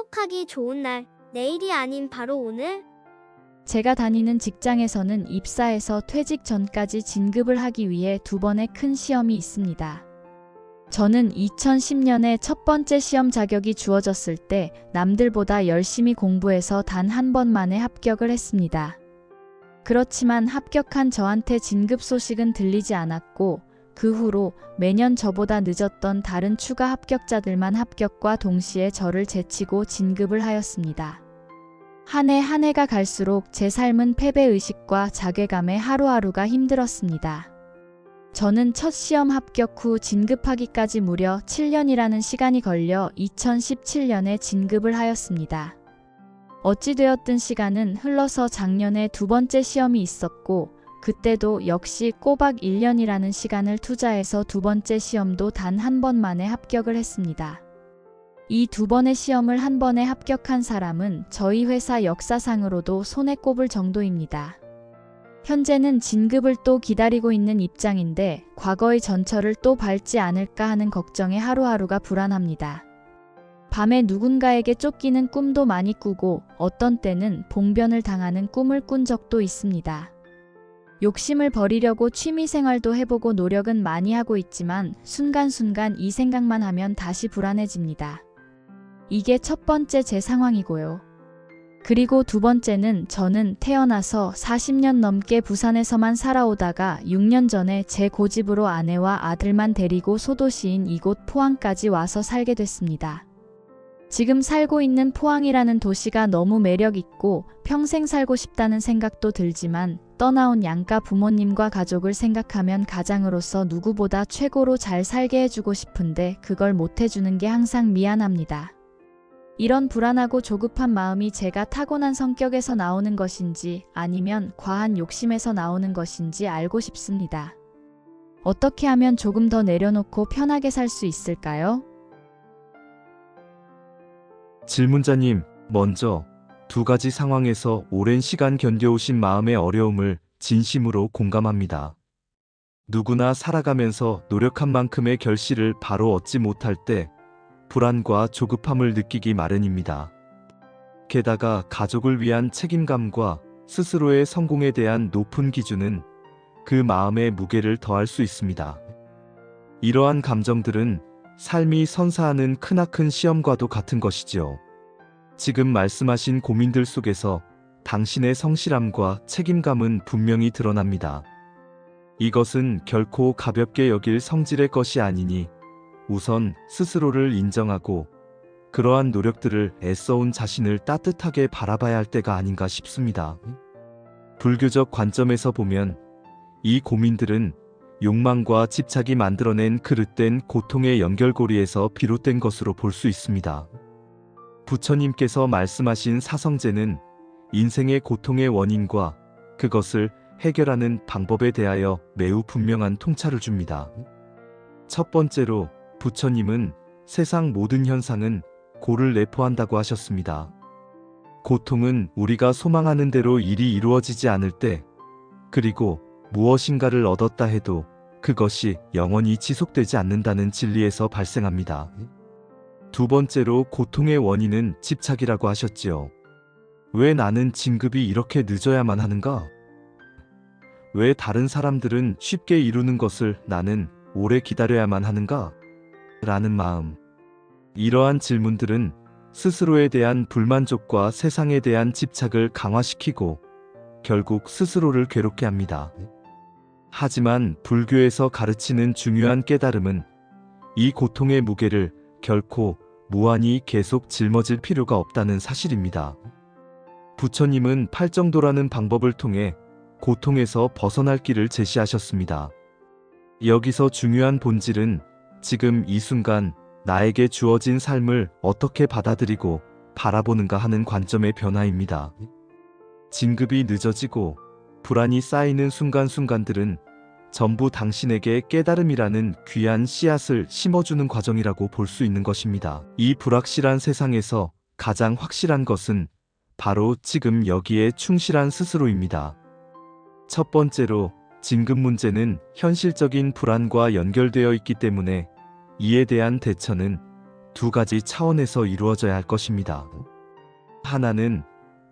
행복하기 좋은 날, 내일이 아닌 바로 오늘. 제가 다니는 직장에서는 입사해서 퇴직 전까지 진급을 하기 위해 2번의 큰 시험이 있습니다. 저는 2010년에 첫 번째 시험 자격이 주어졌을 때 남들보다 열심히 공부해서 단 한 번 만에 합격을 했습니다. 그렇지만 합격한 저한테 진급 소식은 들리지 않았고 그 후로 매년 저보다 늦었던 다른 추가 합격자들만 합격과 동시에 저를 제치고 진급을 하였습니다. 한 해 한 해가 갈수록 제 삶은 패배의식과 자괴감에 하루하루가 힘들었습니다. 저는 첫 시험 합격 후 진급하기까지 무려 7년이라는 시간이 걸려 2017년에 진급을 하였습니다. 어찌되었든 시간은 흘러서 작년에 2번째 시험이 있었고 그때도 역시 꼬박 1년이라는 시간을 투자해서 2번째 시험도 단 한 번 만에 합격을 했습니다. 이 2번의 시험을 한 번에 합격한 사람은 저희 회사 역사상으로도 손에 꼽을 정도입니다. 현재는 진급을 또 기다리고 있는 입장인데 과거의 전철을 또 밟지 않을까 하는 걱정에 하루하루가 불안합니다. 밤에 누군가에게 쫓기는 꿈도 많이 꾸고 어떤 때는 봉변을 당하는 꿈을 꾼 적도 있습니다. 욕심을 버리려고 취미생활도 해보고 노력은 많이 하고 있지만 순간순간 이 생각만 하면 다시 불안해집니다. 이게 첫 번째 제 상황이고요. 그리고 2번째는 저는 태어나서 40년 넘게 부산에서만 살아오다가 6년 전에 제 고집으로 아내와 아들만 데리고 소도시인 이곳 포항까지 와서 살게 됐습니다. 지금 살고 있는 포항이라는 도시가 너무 매력있고 평생 살고 싶다는 생각도 들지만 떠나온 양가 부모님과 가족을 생각하면 가장으로서 누구보다 최고로 잘 살게 해주고 싶은데 그걸 못해주는 게 항상 미안합니다. 이런 불안하고 조급한 마음이 제가 타고난 성격에서 나오는 것인지 아니면 과한 욕심에서 나오는 것인지 알고 싶습니다. 어떻게 하면 조금 더 내려놓고 편하게 살 수 있을까요? 질문자님, 먼저 2가지 상황에서 오랜 시간 견뎌오신 마음의 어려움을 진심으로 공감합니다. 누구나 살아가면서 노력한 만큼의 결실을 바로 얻지 못할 때 불안과 조급함을 느끼기 마련입니다. 게다가 가족을 위한 책임감과 스스로의 성공에 대한 높은 기준은 그 마음의 무게를 더할 수 있습니다. 이러한 감정들은 삶이 선사하는 크나큰 시험과도 같은 것이지요. 지금 말씀하신 고민들 속에서 당신의 성실함과 책임감은 분명히 드러납니다. 이것은 결코 가볍게 여길 성질의 것이 아니니 우선 스스로를 인정하고 그러한 노력들을 애써온 자신을 따뜻하게 바라봐야 할 때가 아닌가 싶습니다. 불교적 관점에서 보면 이 고민들은 욕망과 집착이 만들어낸 그릇된 고통의 연결고리에서 비롯된 것으로 볼 수 있습니다. 부처님께서 말씀하신 사성제는 인생의 고통의 원인과 그것을 해결하는 방법에 대하여 매우 분명한 통찰을 줍니다. 첫 번째로 부처님은 세상 모든 현상은 고를 내포한다고 하셨습니다. 고통은 우리가 소망하는 대로 일이 이루어지지 않을 때, 그리고 무엇인가를 얻었다 해도 그것이 영원히 지속되지 않는다는 진리에서 발생합니다. 2번째로 고통의 원인은 집착이라고 하셨지요. 왜 나는 진급이 이렇게 늦어야만 하는가? 왜 다른 사람들은 쉽게 이루는 것을 나는 오래 기다려야만 하는가? 라는 마음. 이러한 질문들은 스스로에 대한 불만족과 세상에 대한 집착을 강화시키고 결국 스스로를 괴롭게 합니다. 하지만 불교에서 가르치는 중요한 깨달음은 이 고통의 무게를 결코 무한히 계속 짊어질 필요가 없다는 사실입니다. 부처님은 팔정도라는 방법을 통해 고통에서 벗어날 길을 제시하셨습니다. 여기서 중요한 본질은 지금 이 순간 나에게 주어진 삶을 어떻게 받아들이고 바라보는가 하는 관점의 변화입니다. 진급이 늦어지고 불안이 쌓이는 순간순간들은 전부 당신에게 깨달음이라는 귀한 씨앗을 심어주는 과정이라고 볼 수 있는 것입니다. 이 불확실한 세상에서 가장 확실한 것은 바로 지금 여기에 충실한 스스로입니다. 첫 번째로 진급 문제는 현실적인 불안과 연결되어 있기 때문에 이에 대한 대처는 두 가지 차원에서 이루어져야 할 것입니다. 하나는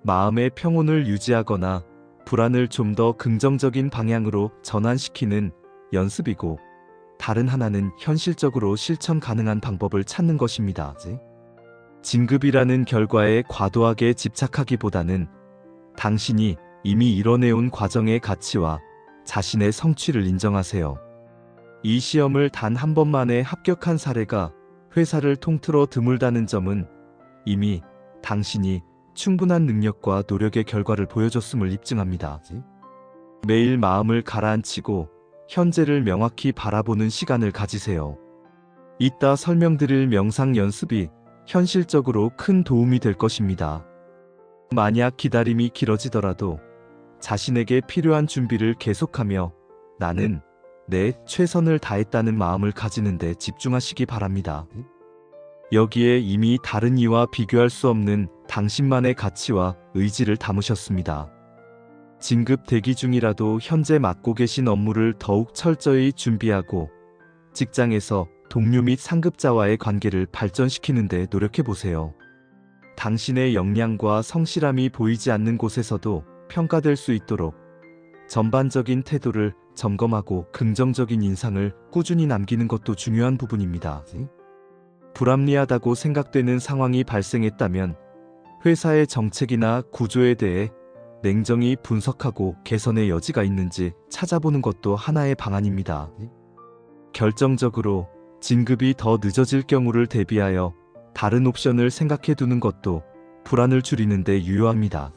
마음의 평온을 유지하거나 불안을 좀 더 긍정적인 방향으로 전환시키는 연습이고, 다른 하나는 현실적으로 실천 가능한 방법을 찾는 것입니다. 진급이라는 결과에 과도하게 집착하기보다는 당신이 이미 이뤄내온 과정의 가치와 자신의 성취를 인정하세요. 이 시험을 단 한 번만에 합격한 사례가 회사를 통틀어 드물다는 점은 이미 당신이 충분한 능력과 노력의 결과를 보여줬음을 입증합니다. 매일 마음을 가라앉히고 현재를 명확히 바라보는 시간을 가지세요. 이따 설명드릴 명상 연습이 현실적으로 큰 도움이 될 것입니다. 만약 기다림이 길어지더라도 자신에게 필요한 준비를 계속하며 나는 내 최선을 다했다는 마음을 가지는 데 집중하시기 바랍니다. 여기에 이미 다른 이와 비교할 수 없는 당신만의 가치와 의지를 담으셨습니다. 진급 대기 중이라도 현재 맡고 계신 업무를 더욱 철저히 준비하고 직장에서 동료 및 상급자와의 관계를 발전시키는 데 노력해 보세요. 당신의 역량과 성실함이 보이지 않는 곳에서도 평가될 수 있도록 전반적인 태도를 점검하고 긍정적인 인상을 꾸준히 남기는 것도 중요한 부분입니다. 불합리하다고 생각되는 상황이 발생했다면 회사의 정책이나 구조에 대해 냉정히 분석하고 개선의 여지가 있는지 찾아보는 것도 하나의 방안입니다. 결정적으로 진급이 더 늦어질 경우를 대비하여 다른 옵션을 생각해 두는 것도 불안을 줄이는 데 유효합니다.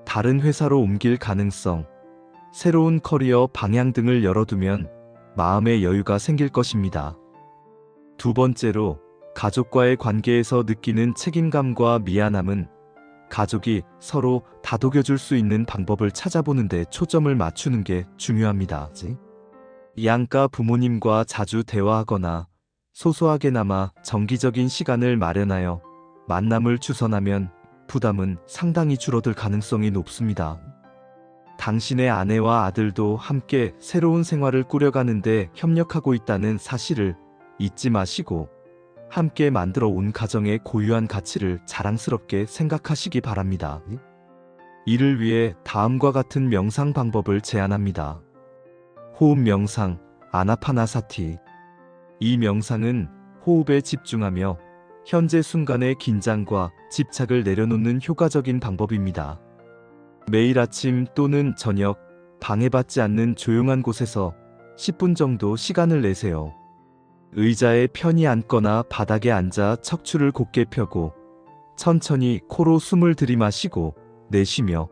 다른 회사로 옮길 가능성, 새로운 커리어 방향 등을 열어두면 마음의 여유가 생길 것입니다. 두 번째로, 가족과의 관계에서 느끼는 책임감과 미안함은 가족이 서로 다독여줄 수 있는 방법을 찾아보는 데 초점을 맞추는 게 중요합니다. 양가 부모님과 자주 대화하거나 소소하게나마 정기적인 시간을 마련하여 만남을 주선하면 부담은 상당히 줄어들 가능성이 높습니다. 당신의 아내와 아들도 함께 새로운 생활을 꾸려가는데 협력하고 있다는 사실을 잊지 마시고 함께 만들어 온 가정의 고유한 가치를 자랑스럽게 생각하시기 바랍니다. 이를 위해 다음과 같은 명상 방법을 제안합니다. 호흡 명상, 아나파나사티. 이 명상은 호흡에 집중하며 현재 순간의 긴장과 집착을 내려놓는 효과적인 방법입니다. 매일 아침 또는 저녁, 방해받지 않는 조용한 곳에서 10분 정도 시간을 내세요. 의자에 편히 앉거나 바닥에 앉아 척추를 곧게 펴고 천천히 코로 숨을 들이마시고 내쉬며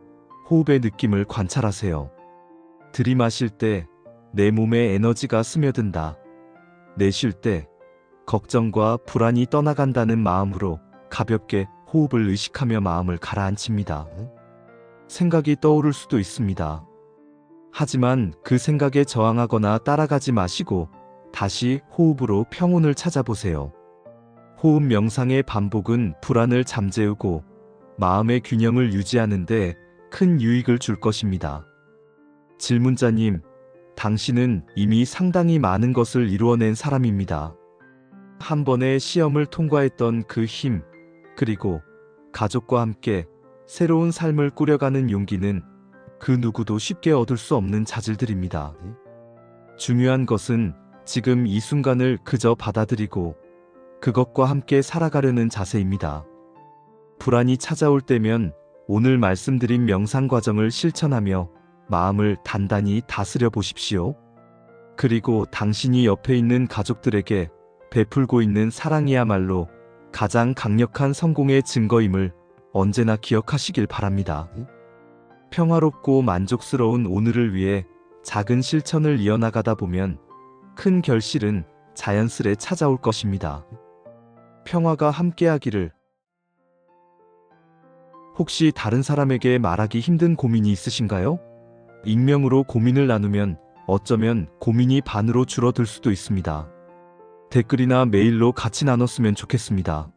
호흡의 느낌을 관찰하세요. 들이마실 때 내 몸에 에너지가 스며든다. 내쉴 때 걱정과 불안이 떠나간다는 마음으로 가볍게 호흡을 의식하며 마음을 가라앉힙니다. 생각이 떠오를 수도 있습니다. 하지만 그 생각에 저항하거나 따라가지 마시고 다시 호흡으로 평온을 찾아보세요. 호흡 명상의 반복은 불안을 잠재우고 마음의 균형을 유지하는 데 큰 유익을 줄 것입니다. 질문자님, 당신은 이미 상당히 많은 것을 이루어낸 사람입니다. 한 번의 시험을 통과했던 그 힘, 그리고 가족과 함께 새로운 삶을 꾸려가는 용기는 그 누구도 쉽게 얻을 수 없는 자질들입니다. 중요한 것은 지금 이 순간을 그저 받아들이고 그것과 함께 살아가려는 자세입니다. 불안이 찾아올 때면 오늘 말씀드린 명상 과정을 실천하며 마음을 단단히 다스려 보십시오. 그리고 당신이 옆에 있는 가족들에게 베풀고 있는 사랑이야말로 가장 강력한 성공의 증거임을 언제나 기억하시길 바랍니다. 평화롭고 만족스러운 오늘을 위해 작은 실천을 이어나가다 보면 큰 결실은 자연스레 찾아올 것입니다. 평화가 함께하기를. 혹시 다른 사람에게 말하기 힘든 고민이 있으신가요? 익명으로 고민을 나누면 어쩌면 고민이 반으로 줄어들 수도 있습니다. 댓글이나 메일로 같이 나눴으면 좋겠습니다.